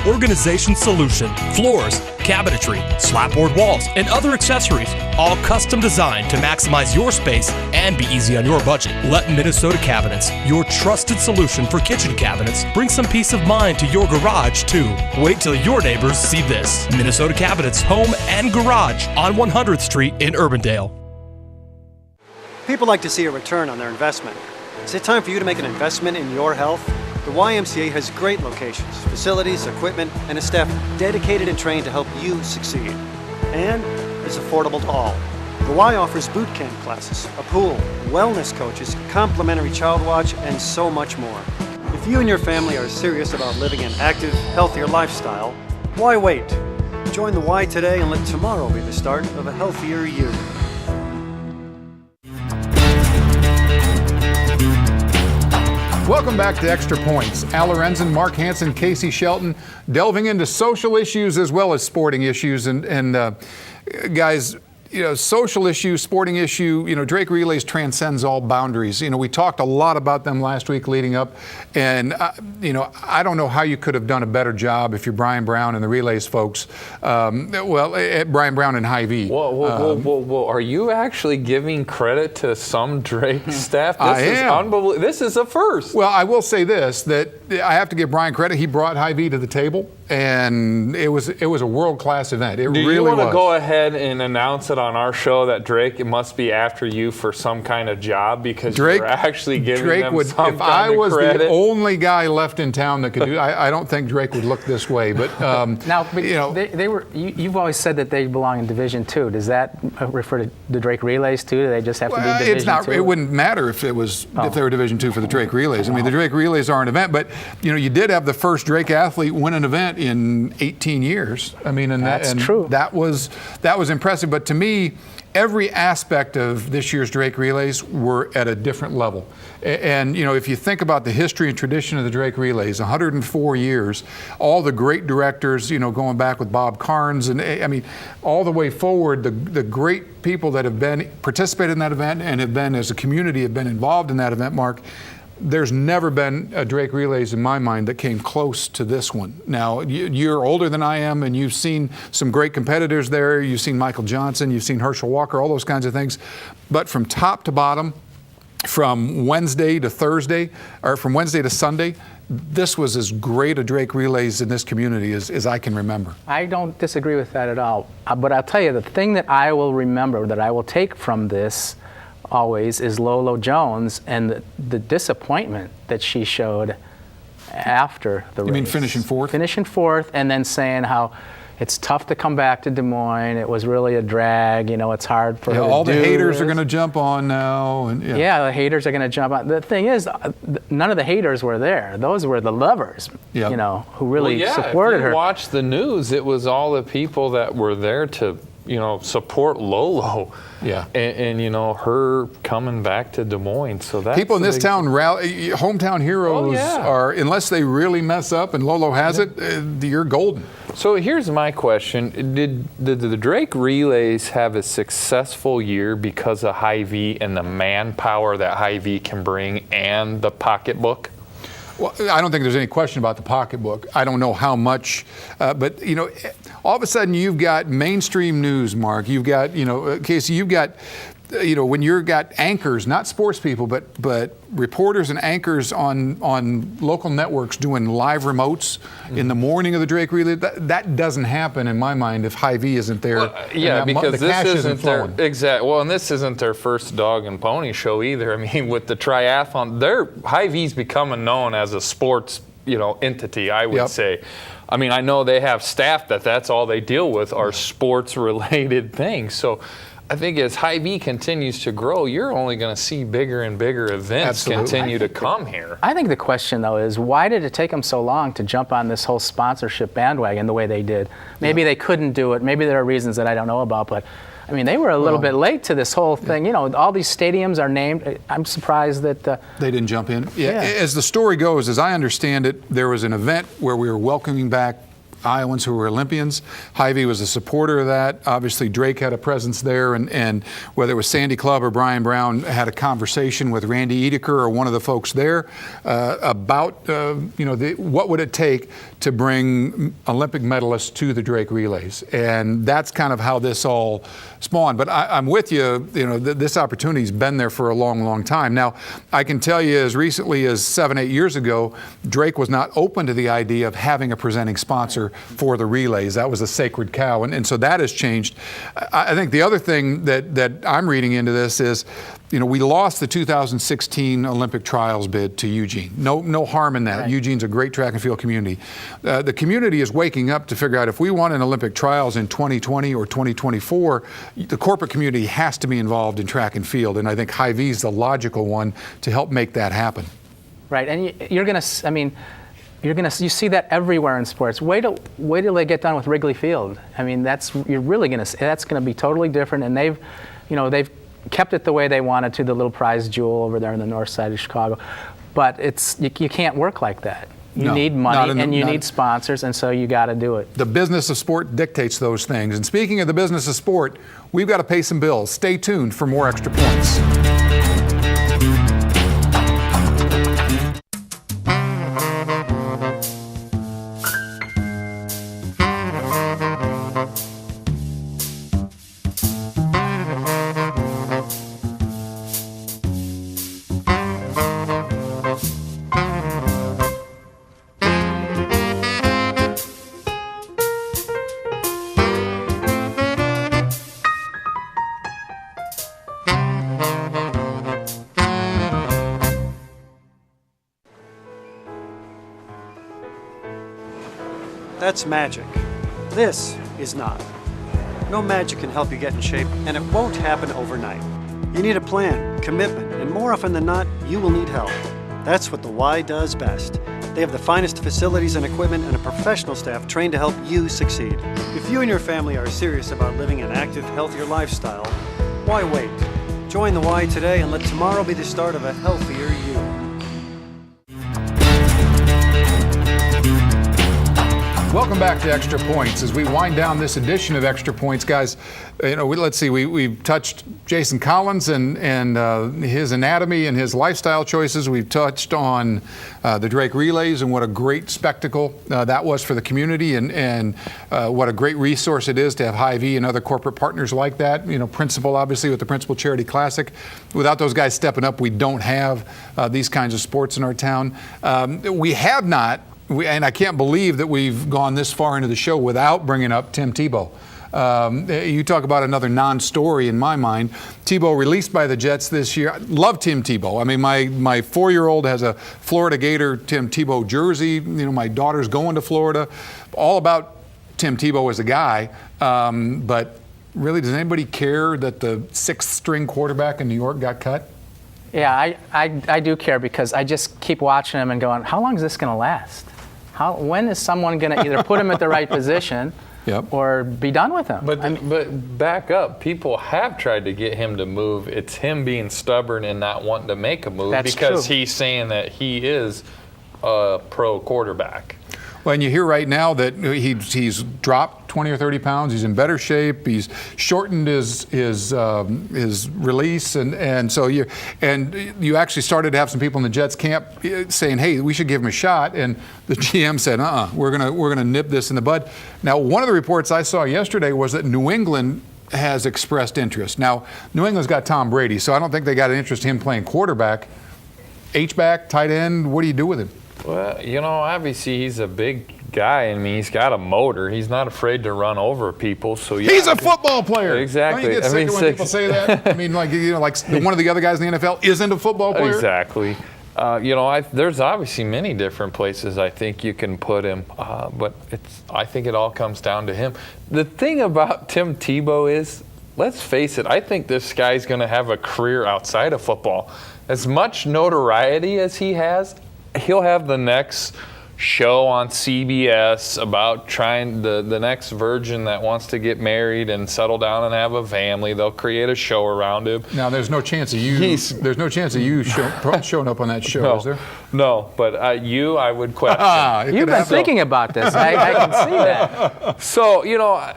organization solution. Floors, cabinetry, slapboard walls, and other accessories, all custom designed to maximize your space and be easy on your budget. Let Minnesota Cabinets, your trusted solution for kitchen cabinets, bring some peace of mind to your garage, too. Wait till your neighbors see this. Minnesota Cabinets, home and garage on 100th Street in Urbandale. People like to see a return on their investment. Is it time for you to make an investment in your health? The YMCA has great locations, facilities, equipment, and a staff dedicated and trained to help you succeed. And it's affordable to all. The Y offers boot camp classes, a pool, wellness coaches, complimentary child watch, and so much more. If you and your family are serious about living an active, healthier lifestyle, why wait? Join the Y today and let tomorrow be the start of a healthier you. Welcome back to Extra Points. Al Lorenzen, Mark Hansen, Casey Shelton, delving into social issues as well as sporting issues. And guys, social issue, sporting issue, Drake Relays transcends all boundaries. We talked a lot about them last week leading up. And, I don't know how you could have done a better job if you're Brian Brown and the Relays folks. Brian Brown and Hy-Vee. Whoa. Are you actually giving credit to some Drake staff? This is unbelievable. This is a first. Well, I will say this, that I have to give Brian credit. He brought Hy-Vee to the table, and it was a world-class event. It really was. Do you want to go ahead and announce it on our show that Drake must be after you for some kind of job because you're actually giving them some kind of credit? If I was the only guy left in town that could do it, I don't think Drake would look this way. But they were. You've always said that they belong in Division II. Does that refer to the Drake Relays too? Do they just have to be Division II? It wouldn't matter if they were Division II for the Drake Relays. I mean, the Drake Relays are an event, but you did have the first Drake athlete win an event in 18 years. I mean, that's true. That was impressive. But to me, every aspect of this year's Drake Relays were at a different level. And, if you think about the history and tradition of the Drake Relays, 104 years, all the great directors, going back with Bob Carnes, and all the way forward, the great people that have participated in that event and have been, as a community, have been involved in that event, Mark, there's never been a Drake Relays in my mind that came close to this one. Now, you're older than I am, and you've seen some great competitors there. You've seen Michael Johnson, you've seen Herschel Walker, all those kinds of things. But from top to bottom, from Wednesday to Thursday, or from Wednesday to Sunday, this was as great a Drake Relays in this community as I can remember. I don't disagree with that at all. But I'll tell you, the thing that I will remember, that I will take from this always, is Lolo Jones and the disappointment that she showed after the race. You mean finishing fourth? Finishing fourth, and then saying how it's tough to come back to Des Moines. It was really a drag. It's hard for her to all the haters this. Are going to jump on now. And the haters are going to jump on. The thing is, none of the haters were there. Those were the lovers, who really supported her. If you watch the news, it was all the people that were there to support Lolo. Yeah. And her coming back to Des Moines. So that's people in this town, hometown heroes are, unless they really mess up and Lolo has it, you're golden. So here's my question. Did the Drake Relays have a successful year because of Hy-Vee and the manpower that Hy-Vee can bring and the pocketbook? Well, I don't think there's any question about the pocketbook. I don't know how much, but all of a sudden you've got mainstream news, Mark. You've got, Casey, you've got, when you've got anchors, not sports people, but reporters and anchors on local networks doing live remotes in the morning of the Drake Relay. That doesn't happen in my mind if Hy-Vee isn't there. Well, because this isn't their and this isn't their first dog and pony show either. I mean, with the triathlon, Hy-Vee's becoming known as a sports entity, I would say. I mean, I know they have staff that's all they deal with are sports related things. So I think as Hy-Vee continues to grow, you're only going to see bigger and bigger events continue to come here. I think the question, though, is why did it take them so long to jump on this whole sponsorship bandwagon the way they did? Maybe they couldn't do it. Maybe there are reasons that I don't know about, but I mean, they were a little bit late to this whole thing. All these stadiums are named. I'm surprised that they didn't jump in. Yeah. As the story goes, as I understand it, there was an event where we were welcoming back Iowans who were Olympians. Hy-Vee was a supporter of that. Obviously, Drake had a presence there, and whether it was Sandy Club or Brian Brown had a conversation with Randy Edeker or one of the folks there about what would it take to bring Olympic medalists to the Drake relays, and that's kind of how this all spawned. But I'm with you. This opportunity's been there for a long, long time. Now, I can tell you, as recently as 7-8 years ago, Drake was not open to the idea of having a presenting sponsor for the relays. That was a sacred cow, and so that has changed. I think the other thing that I'm reading into this is, we lost the 2016 Olympic trials bid to Eugene. No harm in that. Right. Eugene's a great track and field community. The community is waking up to figure out if we want an Olympic trials in 2020 or 2024, the corporate community has to be involved in track and field, and I think Hy-Vee is the logical one to help make that happen. Right, and you see that everywhere in sports. Wait till they get done with Wrigley Field. That's going to be totally different, and they've kept it the way they wanted to, the little prize jewel over there on the north side of Chicago. But you can't work like that. You need money and you need sponsors, and so you got to do it. The business of sport dictates those things. And speaking of the business of sport, we've got to pay some bills. Stay tuned for more Extra Points. That's magic. This is not. No magic can help you get in shape, and it won't happen overnight. You need a plan, commitment, and more often than not, you will need help. That's what the Y does best. They have the finest facilities and equipment and a professional staff trained to help you succeed. If you and your family are serious about living an active, healthier lifestyle, why wait? Join the Y today and let tomorrow be the start of a healthier you. Welcome back to Extra Points. As we wind down this edition of Extra Points, guys, let's see, we've touched Jason Collins and his anatomy and his lifestyle choices. We've touched on the Drake Relays and what a great spectacle that was for the community, and what a great resource it is to have Hy-Vee and other corporate partners like that. Principal, obviously, with the Principal Charity Classic. Without those guys stepping up, we don't have these kinds of sports in our town. We have not. And I can't believe that we've gone this far into the show without bringing up Tim Tebow. You talk about another non-story in my mind. Tebow released by the Jets this year. I love Tim Tebow. My 4-year-old has a Florida Gator Tim Tebow jersey. My daughter's going to Florida. All about Tim Tebow as a guy. But really, does anybody care that the 6th-string quarterback in New York got cut? Yeah, I do care, because I just keep watching him and going, how long is this going to last? When is someone going to either put him at the right position or be done with him? But back up, people have tried to get him to move. It's him being stubborn and not wanting to make a move. That's because true. He's saying that he is a pro quarterback. Well, and you hear right now that he's dropped 20 or 30 pounds. He's in better shape. He's shortened his release, and so you actually started to have some people in the Jets camp saying, "Hey, we should give him a shot." And the GM said, we're gonna nip this in the bud." Now, one of the reports I saw yesterday was that New England has expressed interest. Now, New England's got Tom Brady, so I don't think they got an interest in him playing quarterback. H-back, tight end. What do you do with him? Well, obviously he's a big guy. He's got a motor. He's not afraid to run over people. So yeah, he's a football player. Exactly. Don't you get sick when people say that? Like one of the other guys in the NFL isn't a football player. Exactly. There's obviously many different places I think you can put him, but I think it all comes down to him. The thing about Tim Tebow is, let's face it, I think this guy's going to have a career outside of football. As much notoriety as he has, he'll have the next show on CBS about trying the next virgin that wants to get married and settle down and have a family. They'll create a show around him. Now, there's no chance of you. There's no chance of you showing up on that show, no, is there? No, but I would question. You've been thinking about this. I can see that. So,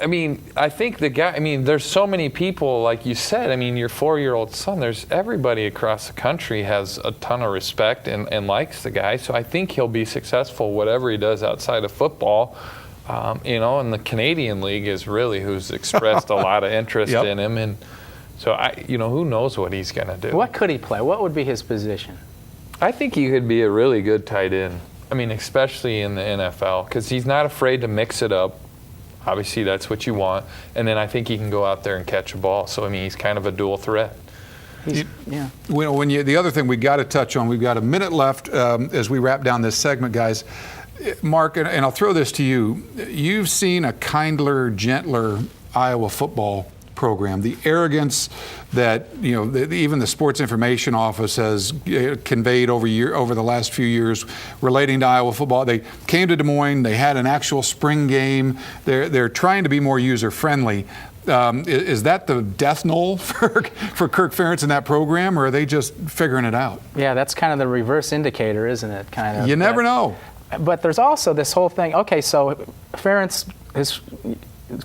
I mean, I think there's so many people, like you said, I mean, your 4-year-old son, there's everybody across the country has a ton of respect and likes the guy. So I think he'll be successful whatever he does outside of football. And the Canadian League is really who's expressed a lot of interest in him. And so, who knows what he's going to do. What could he play? What would be his position? I think he could be a really good tight end. I mean, especially in the NFL, because he's not afraid to mix it up. Obviously, that's what you want. And then I think he can go out there and catch a ball. So, I mean, he's kind of a dual threat. The other thing we got to touch on, we've got a minute left as we wrap down this segment, guys. Mark, and I'll throw this to you. You've seen a kindler, gentler Iowa football program. The arrogance that even the Sports Information Office has conveyed over the last few years relating to Iowa football. They came to Des Moines. They had an actual spring game. They're trying to be more user friendly. Is that the death knell for Kirk Ferentz in that program, or are they just figuring it out? Yeah, that's kind of the reverse indicator, isn't it? Kind of. You never know. But there's also this whole thing. Okay, so Ferentz, his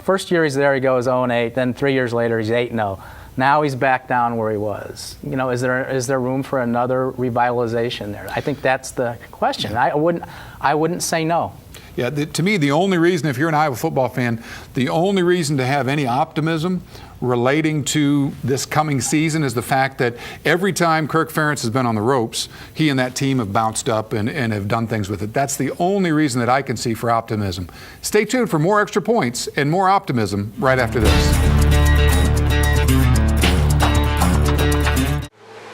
first year he's there, he goes 0-8. Then 3 years later, he's 8-0. Now he's back down where he was. Is there room for another revitalization there? I think that's the question. I wouldn't say no. Yeah, to me, the only reason, if you're an Iowa football fan, the only reason to have any optimism relating to this coming season is the fact that every time Kirk Ferentz has been on the ropes, he and that team have bounced up and have done things with it. That's the only reason that I can see for optimism. Stay tuned for more Extra Points and more optimism right after this.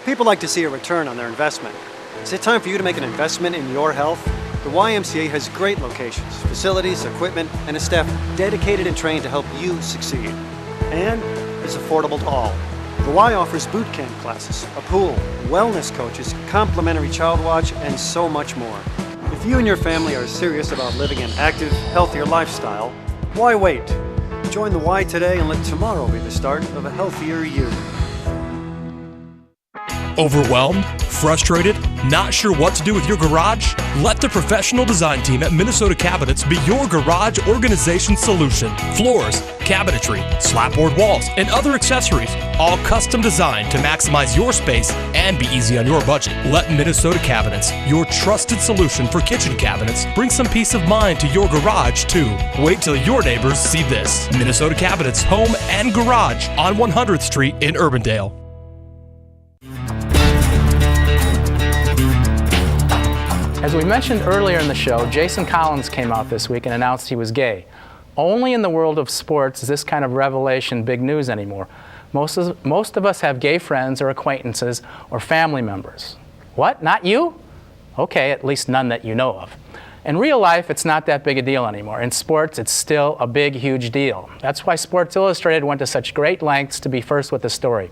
People like to see a return on their investment. Is it time for you to make an investment in your health? The YMCA has great locations, facilities, equipment, and a staff dedicated and trained to help you succeed. And it's affordable to all. The Y offers boot camp classes, a pool, wellness coaches, complimentary child watch, and so much more. If you and your family are serious about living an active, healthier lifestyle, why wait? Join the Y today and let tomorrow be the start of a healthier you. Overwhelmed? Frustrated? Not sure what to do with your garage? Let the professional design team at Minnesota Cabinets be your garage organization solution. Floors, cabinetry, slapboard walls, and other accessories, all custom designed to maximize your space and be easy on your budget. Let Minnesota Cabinets, your trusted solution for kitchen cabinets, bring some peace of mind to your garage too. Wait till your neighbors see this. Minnesota Cabinets, home and garage on 100th Street in Urbandale. As we mentioned earlier in the show, Jason Collins came out this week and announced he was gay. Only in the world of sports is this kind of revelation big news anymore. Most of us have gay friends or acquaintances or family members. What? Not you? Okay, at least none that you know of. In real life, it's not that big a deal anymore. In sports, it's still a big, huge deal. That's why Sports Illustrated went to such great lengths to be first with the story.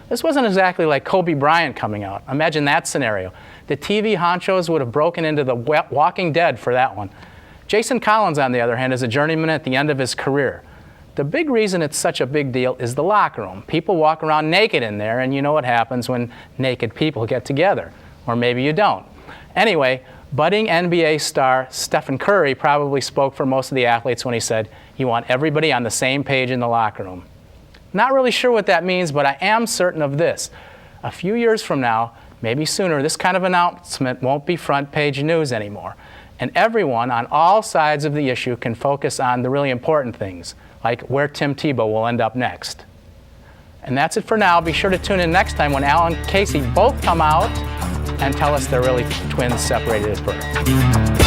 This wasn't exactly like Kobe Bryant coming out. Imagine that scenario. The TV honchos would have broken into the Walking Dead for that one. Jason Collins, on the other hand, is a journeyman at the end of his career. The big reason it's such a big deal is the locker room. People walk around naked in there, and you know what happens when naked people get together. Or maybe you don't. Anyway, budding NBA star Stephen Curry probably spoke for most of the athletes when he said, "You want everybody on the same page in the locker room." Not really sure what that means, but I am certain of this. A few years from now, maybe sooner, this kind of announcement won't be front page news anymore. And everyone on all sides of the issue can focus on the really important things, like where Tim Tebow will end up next. And that's it for now. Be sure to tune in next time when Alan and Casey both come out and tell us they're really twins separated at birth.